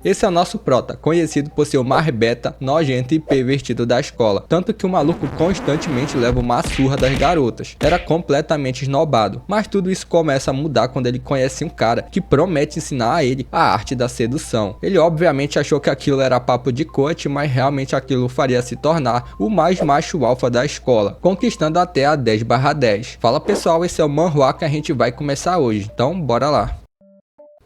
Esse é o nosso prota, conhecido por ser o mais beta, nojento e pervertido da escola. Tanto que o maluco constantemente leva uma surra das garotas. Era completamente esnobado. Mas tudo isso começa a mudar quando ele conhece um cara que promete ensinar a ele a arte da sedução. Ele obviamente achou que aquilo era papo de coach, mas realmente aquilo faria se tornar o mais macho alfa da escola, conquistando até a 10/10. Fala pessoal, esse é o manhwa que a gente vai começar hoje, então bora lá.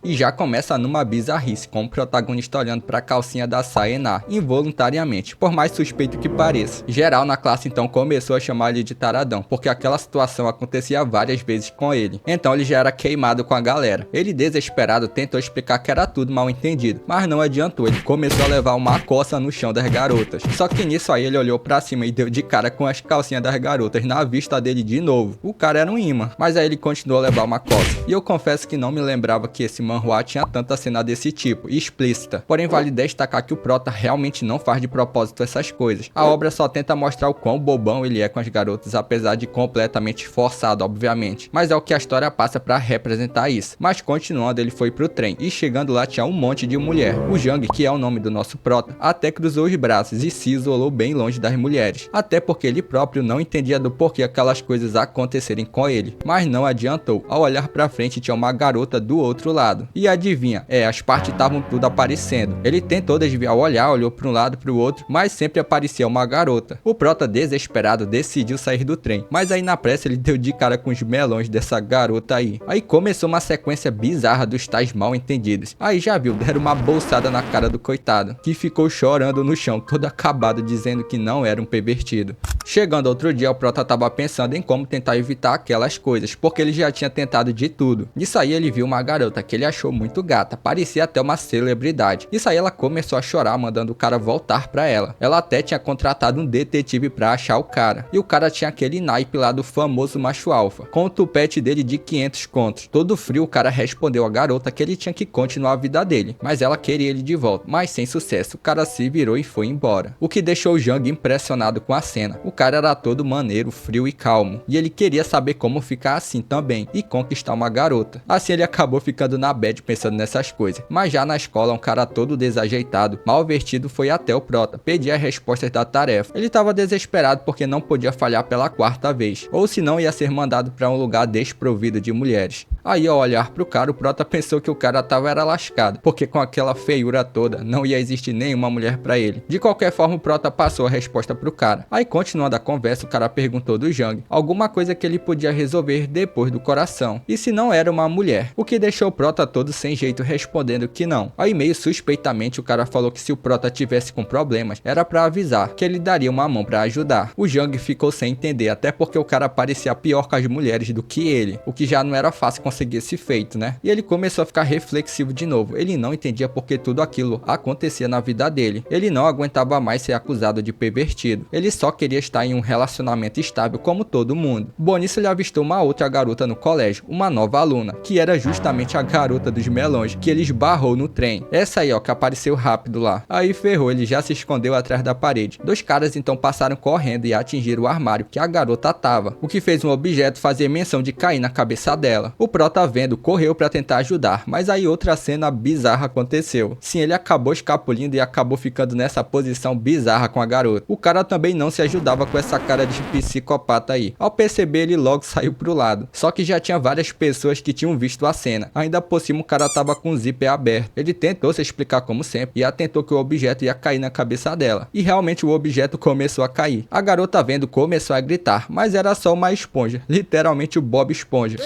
E já começa numa bizarrice, com o protagonista olhando para a calcinha da Saena, involuntariamente, por mais suspeito que pareça. Geral na classe então começou a chamar ele de taradão, porque aquela situação acontecia várias vezes com ele. Então ele já era queimado com a galera. Ele desesperado tentou explicar que era tudo mal entendido, mas não adiantou, ele começou a levar uma coça no chão das garotas. Só que nisso aí ele olhou pra cima e deu de cara com as calcinhas das garotas na vista dele de novo. O cara era um imã, mas aí ele continuou a levar uma coça. E eu confesso que não me lembrava que esse manhwa tinha tanta cena desse tipo, explícita. Porém vale destacar que o prota realmente não faz de propósito essas coisas. A obra só tenta mostrar o quão bobão ele é com as garotas, apesar de completamente forçado, obviamente. Mas é o que a história passa pra representar isso. Mas continuando, ele foi pro trem, e chegando lá tinha um monte de mulher. O Jang, que é o nome do nosso prota, até cruzou os braços e se isolou bem longe das mulheres. Até porque ele próprio não entendia do porquê aquelas coisas acontecerem com ele. Mas não adiantou, ao olhar pra frente tinha uma garota do outro lado. E adivinha, as partes estavam tudo aparecendo. Ele tentou desviar o olhar, olhou para um lado para o outro, mas sempre aparecia uma garota. O prota desesperado decidiu sair do trem, mas aí na pressa ele deu de cara com os melões dessa garota aí. Aí começou uma sequência bizarra dos tais mal entendidos. Aí já viu, deram uma bolsada na cara do coitado, que ficou chorando no chão, todo acabado, dizendo que não era um pervertido. Chegando outro dia, o prota tava pensando em como tentar evitar aquelas coisas, porque ele já tinha tentado de tudo. Nisso aí ele viu uma garota que ele achou muito gata, parecia até uma celebridade. Isso aí ela começou a chorar, mandando o cara voltar pra ela. Ela até tinha contratado um detetive pra achar o cara. E o cara tinha aquele naipe lá do famoso macho alfa, com o tupete dele de 500 contos. Todo frio o cara respondeu à garota que ele tinha que continuar a vida dele, mas ela queria ele de volta. Mas sem sucesso, o cara se virou e foi embora. O que deixou o Jang impressionado com a cena. O cara era todo maneiro, frio e calmo. E ele queria saber como ficar assim também, e conquistar uma garota. Assim ele acabou ficando na bad pensando nessas coisas. Mas já na escola, um cara todo desajeitado, mal vestido, foi até o prota pedir as respostas da tarefa. Ele estava desesperado porque não podia falhar pela 4ª vez, ou senão ia ser mandado para um lugar desprovido de mulheres. Aí ao olhar pro cara, o prota pensou que o cara era lascado, porque com aquela feiura toda, não ia existir nenhuma mulher pra ele. De qualquer forma, o prota passou a resposta pro cara. Aí continuando a conversa, o cara perguntou do Jang alguma coisa que ele podia resolver depois do coração, e se não era uma mulher, o que deixou o prota todo sem jeito, respondendo que não. Aí meio suspeitamente o cara falou que se o prota tivesse com problemas, era pra avisar, que ele daria uma mão pra ajudar. O Jang ficou sem entender, até porque o cara parecia pior com as mulheres do que ele, o que já não era fácil conseguir esse feito, né? E ele começou a ficar reflexivo de novo. Ele não entendia porque tudo aquilo acontecia na vida dele. Ele não aguentava mais ser acusado de pervertido. Ele só queria estar em um relacionamento estável como todo mundo. Bom, nisso ele avistou uma outra garota no colégio, uma nova aluna, que era justamente a garota dos melões, que ele esbarrou no trem. Essa aí, ó, que apareceu rápido lá. Aí ferrou, ele já se escondeu atrás da parede. Dois caras então passaram correndo e atingiram o armário que a garota tava, o que fez um objeto fazer menção de cair na cabeça dela. O prota vendo, correu pra tentar ajudar, mas aí outra cena bizarra aconteceu. Sim, ele acabou escapulindo e acabou ficando nessa posição bizarra com a garota. O cara também não se ajudava com essa cara de psicopata aí. Ao perceber, ele logo saiu pro lado. Só que já tinha várias pessoas que tinham visto a cena. Ainda por cima o cara tava com o zíper aberto. Ele tentou se explicar como sempre e atentou que o objeto ia cair na cabeça dela. E realmente o objeto começou a cair. A garota vendo começou a gritar, mas era só uma esponja. Literalmente o Bob Esponja.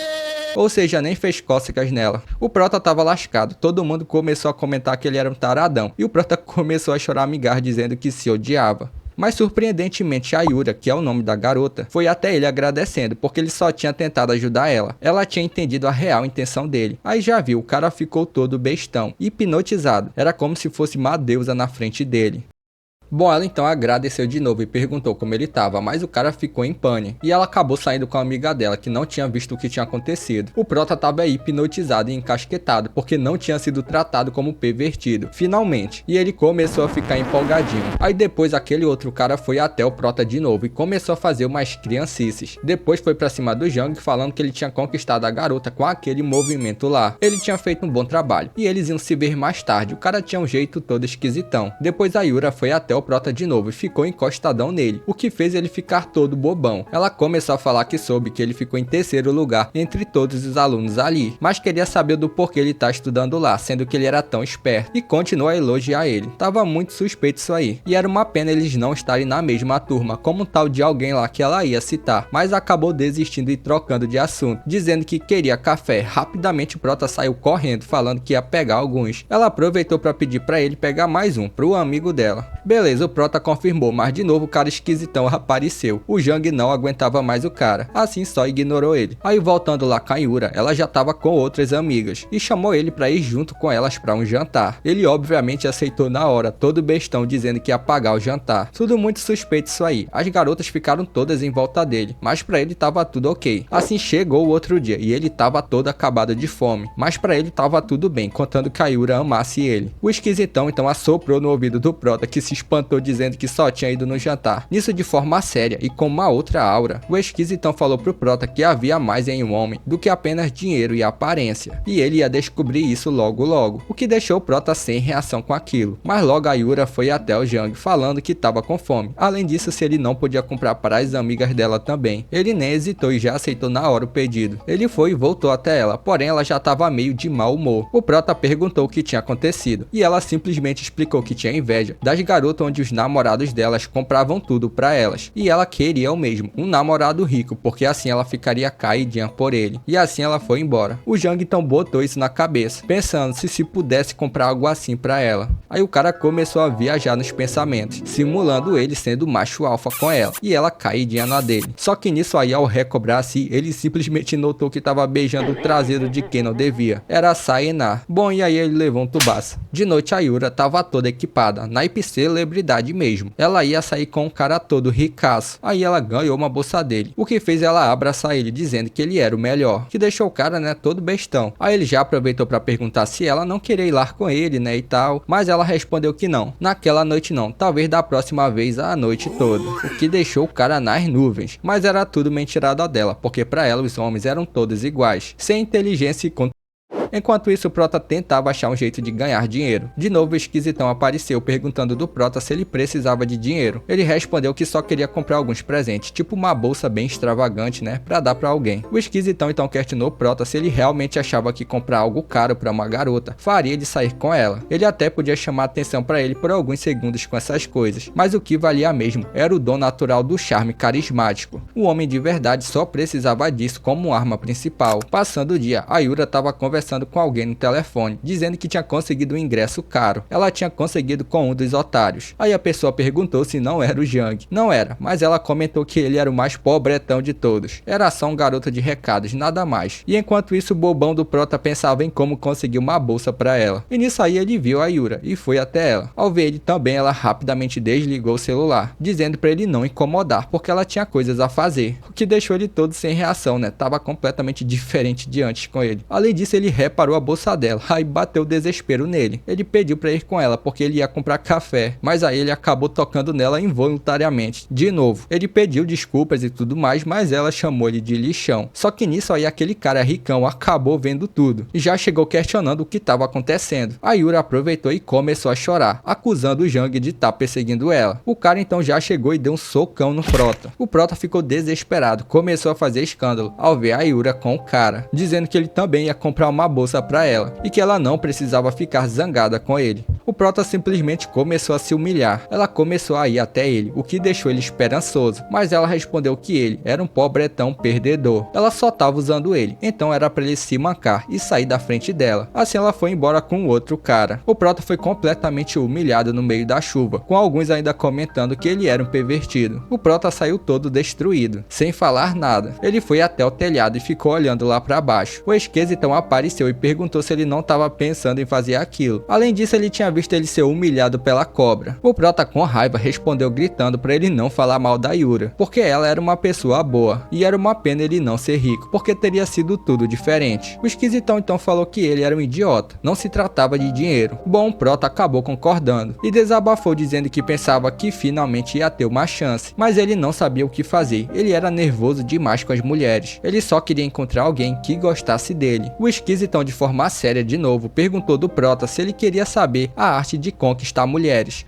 Ou seja, nem fez cócegas nela. O prota tava lascado, todo mundo começou a comentar que ele era um taradão, e o prota começou a chorar migar dizendo que se odiava. Mas surpreendentemente a Yura, que é o nome da garota, foi até ele agradecendo, porque ele só tinha tentado ajudar ela. Ela tinha entendido a real intenção dele. Aí já viu, o cara ficou todo bestão, hipnotizado. Era como se fosse uma deusa na frente dele. Bom, ela então agradeceu de novo e perguntou como ele tava, mas o cara ficou em pane. E ela acabou saindo com a amiga dela, que não tinha visto o que tinha acontecido. O prota tava aí hipnotizado e encasquetado, porque não tinha sido tratado como pervertido, finalmente. E ele começou a ficar empolgadinho. Aí depois aquele outro cara foi até o prota de novo e começou a fazer umas criancices. Depois foi pra cima do Jang falando que ele tinha conquistado a garota com aquele movimento lá. Ele tinha feito um bom trabalho. E eles iam se ver mais tarde. O cara tinha um jeito todo esquisitão. Depois a Yura foi até o prota de novo e ficou encostadão nele, o que fez ele ficar todo bobão. Ela começou a falar que soube que ele ficou em terceiro lugar entre todos os alunos ali, mas queria saber do porquê ele tá estudando lá, sendo que ele era tão esperto, e continuou a elogiar ele. Tava muito suspeito isso aí, e era uma pena eles não estarem na mesma turma, como um tal de alguém lá que ela ia citar, mas acabou desistindo e trocando de assunto, dizendo que queria café. Rapidamente o prota saiu correndo, falando que ia pegar alguns. Ela aproveitou para pedir para ele pegar mais um, pro amigo dela. Beleza, o prota confirmou, mas de novo o cara esquisitão apareceu. O Jang não aguentava mais o cara, assim só ignorou ele. Aí voltando lá com a Yura, ela já tava com outras amigas e chamou ele pra ir junto com elas pra um jantar. Ele obviamente aceitou na hora, todo bestão, dizendo que ia pagar o jantar. Tudo muito suspeito isso aí. As garotas ficaram todas em volta dele, mas pra ele tava tudo ok. Assim chegou o outro dia e ele tava todo acabado de fome, mas pra ele tava tudo bem, contando que a Yura amasse ele. O esquisitão então assoprou no ouvido do prota, que se espantou dizendo que só tinha ido no jantar. Nisso de forma séria e com uma outra aura. O esquisitão falou pro prota que havia mais em um homem do que apenas dinheiro e aparência, e ele ia descobrir isso logo logo, o que deixou o prota sem reação com aquilo. Mas logo a Yura foi até o Jang falando que tava com fome. Além disso, se ele não podia comprar para as amigas dela também, ele nem hesitou e já aceitou na hora o pedido. Ele foi e voltou até ela, porém ela já tava meio de mau humor. O prota perguntou o que tinha acontecido e ela simplesmente explicou que tinha inveja das garotas onde os namorados delas compravam tudo pra elas, e ela queria o mesmo, um namorado rico, porque assim ela ficaria caidinha por ele, e assim ela foi embora. O Jang então botou isso na cabeça, pensando se pudesse comprar algo assim pra ela. Aí o cara começou a viajar nos pensamentos, simulando ele sendo macho alfa com ela, e ela caidinha na dele. Só que nisso aí, ao recobrar-se, ele simplesmente notou que tava beijando o traseiro de quem não devia. Era a Saenar. Bom, e aí ele levou um tubaço. De noite a Yura tava toda equipada, naipe celebridade mesmo. Ela ia sair com um cara todo ricaço. Aí ela ganhou uma bolsa dele, o que fez ela abraçar ele, dizendo que ele era o melhor, que deixou o cara, né, todo bestão. Aí ele já aproveitou pra perguntar se ela não queria ir lá com ele, né, e tal, mas ela respondeu que não. Naquela noite não, talvez da próxima vez a noite toda, o que deixou o cara nas nuvens. Mas era tudo mentirada dela, porque pra ela os homens eram todos iguais, sem inteligência e Enquanto isso, o prota tentava achar um jeito de ganhar dinheiro. De novo, o esquisitão apareceu perguntando do prota se ele precisava de dinheiro. Ele respondeu que só queria comprar alguns presentes, tipo uma bolsa bem extravagante, né, pra dar pra alguém. O esquisitão então questionou o prota se ele realmente achava que comprar algo caro pra uma garota faria ele sair com ela. Ele até podia chamar atenção pra ele por alguns segundos com essas coisas, mas o que valia mesmo era o dom natural do charme carismático. O homem de verdade só precisava disso como arma principal. Passando o dia, a Yura tava conversando com alguém no telefone, dizendo que tinha conseguido um ingresso caro. Ela tinha conseguido com um dos otários. Aí a pessoa perguntou se não era o Jang. Não era, mas ela comentou que ele era o mais pobretão de todos. Era só um garoto de recados, nada mais. E enquanto isso, o bobão do prota pensava em como conseguir uma bolsa pra ela. E nisso aí ele viu a Yura e foi até ela. Ao ver ele também, ela rapidamente desligou o celular, dizendo pra ele não incomodar, porque ela tinha coisas a fazer. O que deixou ele todo sem reação, né? Tava completamente diferente de antes com ele. Além disso, ele reparou a bolsa dela, aí bateu o desespero nele. Ele pediu pra ir com ela porque ele ia comprar café, mas aí ele acabou tocando nela involuntariamente. De novo, ele pediu desculpas e tudo mais, mas ela chamou ele de lixão. Só que nisso aí aquele cara ricão acabou vendo tudo e já chegou questionando o que estava acontecendo. A Yura aproveitou e começou a chorar, acusando o Jang de estar perseguindo ela. O cara então já chegou e deu um socão no prota. O prota ficou desesperado, começou a fazer escândalo ao ver a Yura com o cara, dizendo que ele também ia comprar uma bolsa pra ela e que ela não precisava ficar zangada com ele. O prota simplesmente começou a se humilhar. Ela começou a ir até ele, o que deixou ele esperançoso, mas ela respondeu que ele era um pobretão perdedor. Ela só tava usando ele, então era pra ele se mancar e sair da frente dela. Assim ela foi embora com o outro cara. O prota foi completamente humilhado no meio da chuva, com alguns ainda comentando que ele era um pervertido. O prota saiu todo destruído, sem falar nada. Ele foi até o telhado e ficou olhando lá pra baixo. O esquisitão apareceu agradeceu e perguntou se ele não estava pensando em fazer aquilo. Além disso, ele tinha visto ele ser humilhado pela cobra. O prota, com raiva, respondeu gritando para ele não falar mal da Yura, porque ela era uma pessoa boa, e era uma pena ele não ser rico, porque teria sido tudo diferente. O esquisitão então falou que ele era um idiota, não se tratava de dinheiro. Bom, o prota acabou concordando, e desabafou dizendo que pensava que finalmente ia ter uma chance, mas ele não sabia o que fazer, ele era nervoso demais com as mulheres, ele só queria encontrar alguém que gostasse dele. O esquisitão, de forma séria de novo, perguntou do prota se ele queria saber a arte de conquistar mulheres.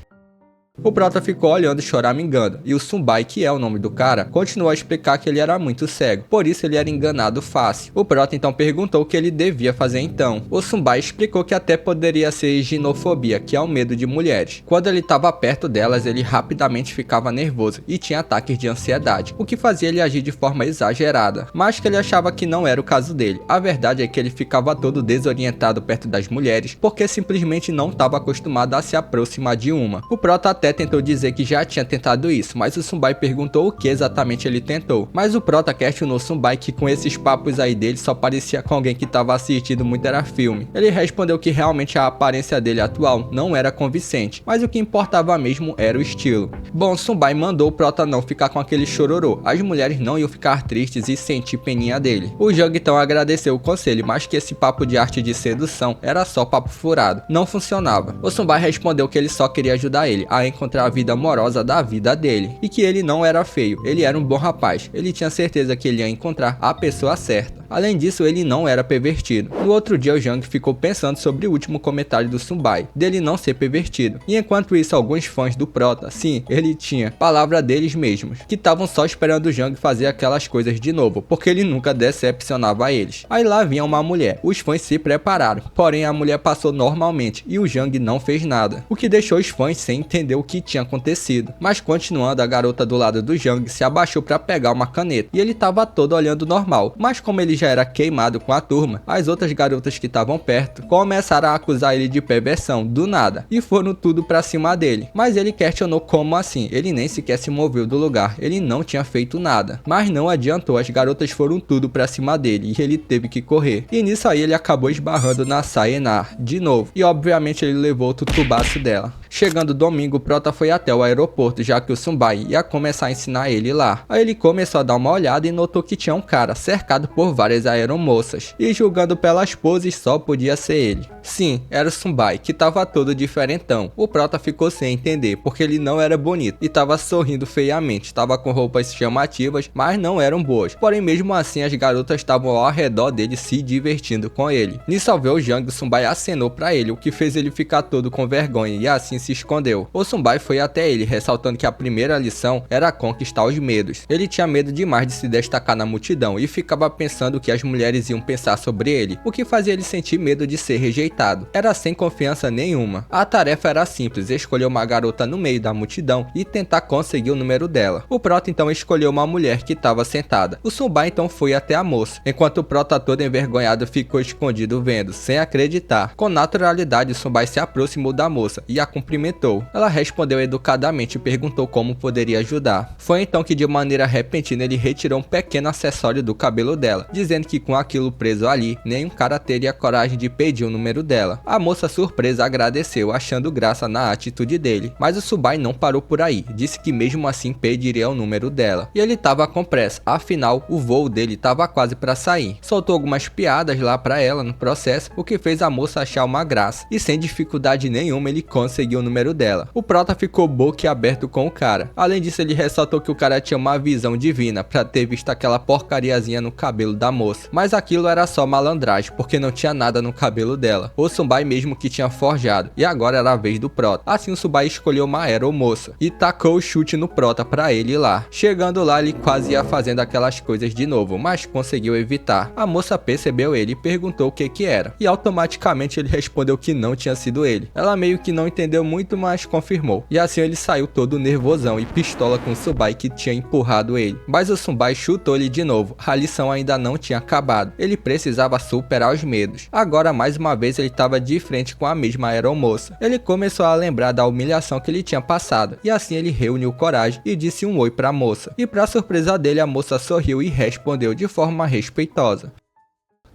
O prota ficou olhando choramingando, e o Sunbai, que é o nome do cara, continuou a explicar que ele era muito cego, por isso ele era enganado fácil. O prota então perguntou o que ele devia fazer então. O Sunbai explicou que até poderia ser ginofobia, que é o medo de mulheres. Quando ele estava perto delas, ele rapidamente ficava nervoso e tinha ataques de ansiedade, o que fazia ele agir de forma exagerada, mas que ele achava que não era o caso dele. A verdade é que ele ficava todo desorientado perto das mulheres, porque simplesmente não estava acostumado a se aproximar de uma. O prota até tentou dizer que já tinha tentado isso, mas o Sunbai perguntou o que exatamente ele tentou. Mas o prota questionou Sunbai que com esses papos aí dele só parecia com alguém que estava assistindo muito era filme. Ele respondeu que realmente a aparência dele atual não era convincente, mas o que importava mesmo era o estilo. Bom, Sunbai mandou o prota não ficar com aquele chororô, as mulheres não iam ficar tristes e sentir peninha dele. O Jung então agradeceu o conselho, mas que esse papo de arte de sedução era só papo furado, não funcionava. O Sunbai respondeu que ele só queria ajudar ele a encontrar a vida amorosa da vida dele, e que ele não era feio, ele era um bom rapaz, ele tinha certeza que ele ia encontrar a pessoa certa. Além disso, ele não era pervertido. No outro dia, o Jung ficou pensando sobre o último comentário do Sunbai, dele não ser pervertido. E enquanto isso, alguns fãs do prota, sim, ele tinha palavra deles mesmos, que estavam só esperando o Jung fazer aquelas coisas de novo, porque ele nunca decepcionava eles. Aí lá vinha uma mulher, os fãs se prepararam, porém a mulher passou normalmente e o Jung não fez nada, o que deixou os fãs sem entender o que tinha acontecido. Mas continuando, a garota do lado do Jung se abaixou para pegar uma caneta, e ele estava todo olhando normal, mas como ele já era queimado com a turma, as outras garotas que estavam perto começaram a acusar ele de perversão do nada e foram tudo pra cima dele. Mas ele questionou como assim, ele nem sequer se moveu do lugar, ele não tinha feito nada. Mas não adiantou, as garotas foram tudo pra cima dele e ele teve que correr. E nisso aí ele acabou esbarrando na Saenar de novo, e obviamente ele levou o tutubaço dela. Chegando domingo, o prota foi até o aeroporto, já que o Sunbai ia começar a ensinar ele lá. Aí ele começou a dar uma olhada e notou que tinha um cara cercado por várias aeromoças, e julgando pelas poses só podia ser ele. Sim, era o Sunbai, que tava todo diferentão. O prota ficou sem entender, porque ele não era bonito e tava sorrindo feiamente, tava com roupas chamativas, mas não eram boas. Porém, mesmo assim, as garotas estavam ao redor dele se divertindo com ele. Nisso, ao ver o Jung, o Sunbai acenou pra ele, o que fez ele ficar todo com vergonha, e assim se escondeu. O Sunbai foi até ele, ressaltando que a primeira lição era conquistar os medos. Ele tinha medo demais de se destacar na multidão e ficava pensando que as mulheres iam pensar sobre ele, o que fazia ele sentir medo de ser rejeitado. Era sem confiança nenhuma. A tarefa era simples, escolher uma garota no meio da multidão e tentar conseguir o número dela. O prota então escolheu uma mulher que estava sentada. O Sunbai então foi até a moça, enquanto o prota todo envergonhado ficou escondido vendo, sem acreditar. Com naturalidade, o Sunbai se aproximou da moça e a cumprimentou. Ela respondeu educadamente e perguntou como poderia ajudar. Foi então que de maneira repentina ele retirou um pequeno acessório do cabelo dela, dizendo que com aquilo preso ali, nenhum cara teria coragem de pedir o número dela. A moça surpresa agradeceu, achando graça na atitude dele, mas o Sunbai não parou por aí, disse que mesmo assim pediria o número dela. E ele estava com pressa, afinal o voo dele estava quase para sair. Soltou algumas piadas lá para ela no processo, o que fez a moça achar uma graça, e sem dificuldade nenhuma ele conseguiu o número dela. O prota ficou boquiaberto com o cara. Além disso, ele ressaltou que o cara tinha uma visão divina para ter visto aquela porcariazinha no cabelo da moça, mas aquilo era só malandragem, porque não tinha nada no cabelo dela. O Sunbai mesmo que tinha forjado, e agora era a vez do prota. Assim o Sunbai escolheu uma aeromoça e tacou o chute no prota para ele ir lá. Chegando lá, ele quase ia fazendo aquelas coisas de novo, mas conseguiu evitar. A moça percebeu ele e perguntou o que era, e automaticamente ele respondeu que não tinha sido ele. Ela meio que não entendeu muito, mas confirmou. E assim ele saiu todo nervosão e pistola com o Sunbai que tinha empurrado ele. Mas o Sunbai chutou ele de novo. A lição ainda não tinha acabado. Ele precisava superar os medos. Agora mais uma vez ele estava de frente com a mesma aeromoça. Ele começou a lembrar da humilhação que ele tinha passado. E assim ele reuniu coragem e disse um oi para a moça. E para surpresa dele, a moça sorriu e respondeu de forma respeitosa.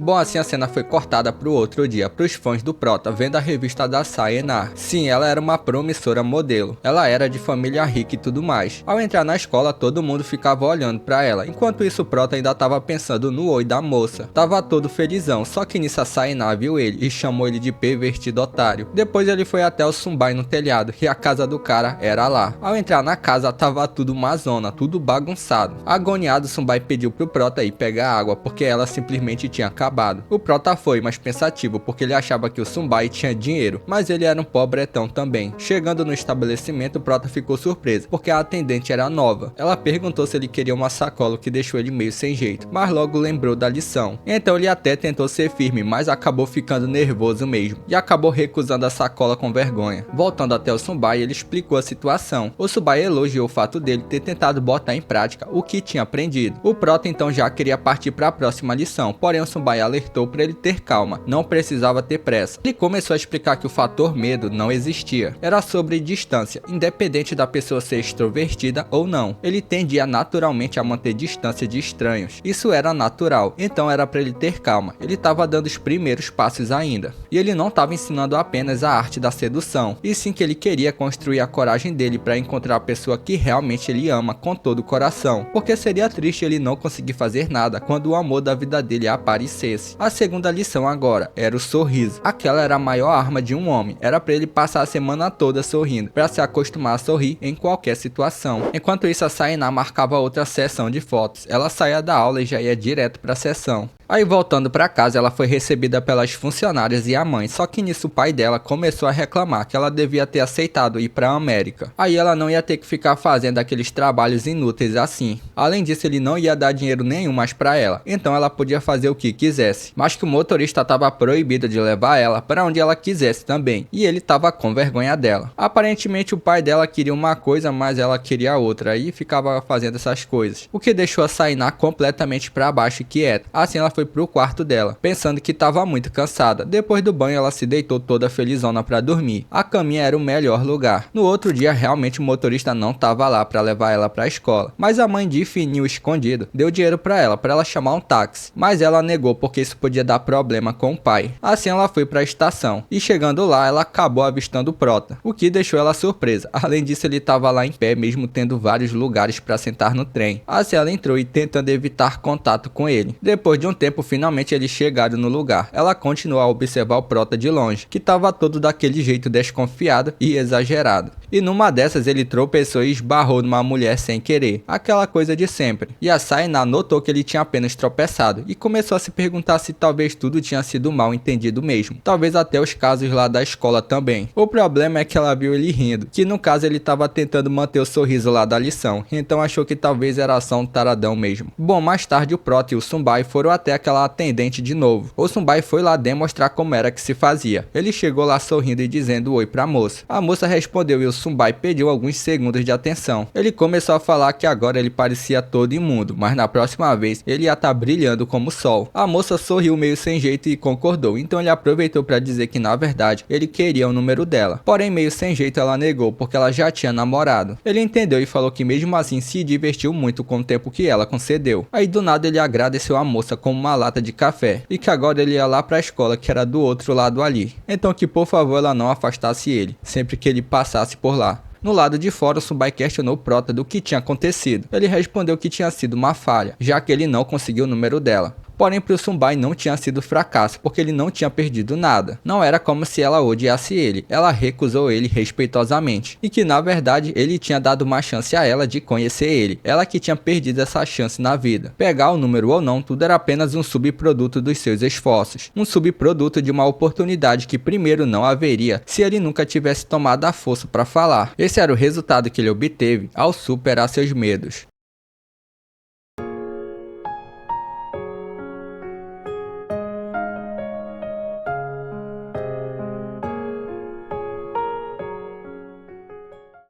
Bom, assim a cena foi cortada pro outro dia, pros fãs do Prota, vendo a revista da Sayonara. Sim, ela era uma promissora modelo. Ela era de família rica e tudo mais. Ao entrar na escola, todo mundo ficava olhando pra ela. Enquanto isso, o Prota ainda tava pensando no oi da moça. Tava todo felizão, só que nisso a Sayonara viu ele e chamou ele de pervertido otário. Depois ele foi até o Sunbai no telhado, e a casa do cara era lá. Ao entrar na casa, tava tudo uma zona, tudo bagunçado. Agoniado, Sunbai pediu pro Prota ir pegar água, porque ela simplesmente tinha acabado. O Prota foi, mas pensativo, porque ele achava que o Sunbai tinha dinheiro, mas ele era um pobretão também. Chegando no estabelecimento, o Prota ficou surpreso, porque a atendente era nova. Ela perguntou se ele queria uma sacola, o que deixou ele meio sem jeito, mas logo lembrou da lição. Então ele até tentou ser firme, mas acabou ficando nervoso mesmo, e acabou recusando a sacola com vergonha. Voltando até o Sunbai, ele explicou a situação. O Sunbai elogiou o fato dele ter tentado botar em prática o que tinha aprendido. O Prota então já queria partir para a próxima lição, porém o Sunbai alertou para ele ter calma, não precisava ter pressa. Ele começou a explicar que o fator medo não existia, era sobre distância, independente da pessoa ser extrovertida ou não. Ele tendia naturalmente a manter distância de estranhos, isso era natural, então era para ele ter calma. Ele estava dando os primeiros passos ainda, e ele não estava ensinando apenas a arte da sedução, e sim que ele queria construir a coragem dele para encontrar a pessoa que realmente ele ama com todo o coração, porque seria triste ele não conseguir fazer nada quando o amor da vida dele aparecesse. A segunda lição agora era o sorriso. Aquela era a maior arma de um homem, era para ele passar a semana toda sorrindo, para se acostumar a sorrir em qualquer situação. Enquanto isso, a Sayonara marcava outra sessão de fotos. Ela saía da aula e já ia direto para a sessão. Aí voltando para casa, ela foi recebida pelas funcionárias e a mãe, só que nisso o pai dela começou a reclamar que ela devia ter aceitado ir para a América. Aí ela não ia ter que ficar fazendo aqueles trabalhos inúteis assim. Além disso, ele não ia dar dinheiro nenhum mais para ela, então ela podia fazer o que quisesse. Mas que o motorista estava proibido de levar ela para onde ela quisesse também, e ele estava com vergonha dela. Aparentemente o pai dela queria uma coisa, mas ela queria outra, e ficava fazendo essas coisas, o que deixou a Sayonara completamente para baixo e quieta. Assim ela foi pro quarto dela, pensando que estava muito cansada. Depois do banho, ela se deitou toda felizona para dormir. A caminha era o melhor lugar. No outro dia, realmente o motorista não estava lá para levar ela para a escola, mas a mãe de fininho escondido deu dinheiro para ela chamar um táxi, mas ela negou porque isso podia dar problema com o pai. Assim ela foi para a estação, e chegando lá, ela acabou avistando o Prota, o que deixou ela surpresa. Além disso, ele estava lá em pé, mesmo tendo vários lugares para sentar no trem. Assim ela entrou e tentando evitar contato com ele. Depois de um tempo, finalmente eles chegaram no lugar. Ela continuou a observar o Prota de longe, que estava todo daquele jeito desconfiado e exagerado. E numa dessas ele tropeçou e esbarrou numa mulher sem querer, aquela coisa de sempre. E a Sayonara notou que ele tinha apenas tropeçado e começou a se perguntar se talvez tudo tinha sido mal entendido mesmo. Talvez até os casos lá da escola também. O problema é que ela viu ele rindo, que no caso ele estava tentando manter o sorriso lá da lição, então achou que talvez era só um taradão mesmo. Bom, mais tarde o Prota e o Sunbai foram até aquela atendente de novo. O Sunbai foi lá demonstrar como era que se fazia. Ele chegou lá sorrindo e dizendo oi pra moça. A moça respondeu e o Sunbai pediu alguns segundos de atenção. Ele começou a falar que agora ele parecia todo imundo, mas na próxima vez ele ia estar brilhando como o sol. A moça sorriu meio sem jeito e concordou, então ele aproveitou para dizer que na verdade ele queria o número dela. Porém meio sem jeito ela negou porque ela já tinha namorado. Ele entendeu e falou que mesmo assim se divertiu muito com o tempo que ela concedeu. Aí do nada ele agradeceu a moça com uma lata de café e que agora ele ia lá para a escola que era do outro lado ali. Então que por favor ela não afastasse ele sempre que ele passasse por lá. No lado de fora, o Sunbai questionou o Prota do que tinha acontecido. Ele respondeu que tinha sido uma falha, já que ele não conseguiu o número dela. Porém, para o Sunbai não tinha sido fracasso, porque ele não tinha perdido nada. Não era como se ela odiasse ele, ela recusou ele respeitosamente. E que na verdade ele tinha dado uma chance a ela de conhecer ele. Ela que tinha perdido essa chance na vida. Pegar o número ou não, tudo era apenas um subproduto dos seus esforços. Um subproduto de uma oportunidade que primeiro não haveria se ele nunca tivesse tomado a força para falar. Esse era o resultado que ele obteve ao superar seus medos.